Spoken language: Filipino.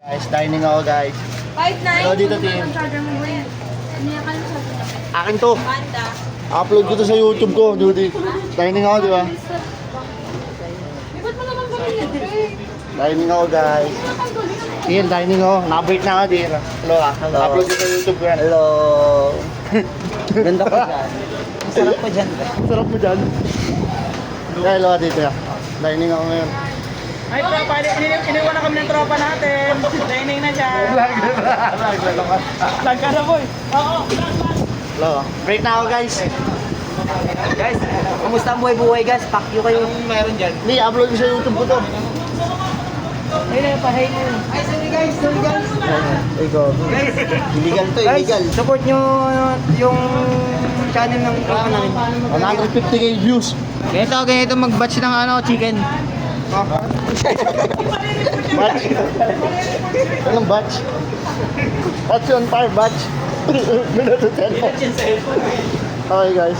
Guys, dining ako guys. 5'9". Hello dito, team. Charger mo ba yan? Niyakan mo sa Akin to. Panda. Upload ko to sa YouTube ko, Judy. Dining ako, di ba? Ba't mo naman ganyan? Dining ako guys. Iyan, dining ako. Naka-break na ako, di. Hello ah. Hello. Upload ko sa YouTube ko yan. Hello. Ganda ko dyan. Masarap ko dyan. Sarap mo dyan. Hello dito ah. Dining ako ngayon. Ay, tropa, iniwan na kami ng tropa natin. Dining na siya. Lag ka na, boy. Oo. Hello. Break na ako guys. Guys, kumusta ang buhay-buhay guys? Pack you kayo. Meron dyan. Hindi, upload ko sa YouTube ko to. Ayun, pahay mo. Ay, sorry guys. Ikaw. Illegal to, Guys, illegal. support nyo yung channel ng tropa namin. 150k views. Ganito mag-batch ng chicken. Batch. Anong batch? Batch on fire, batch. Minuto 10 po. Okay guys.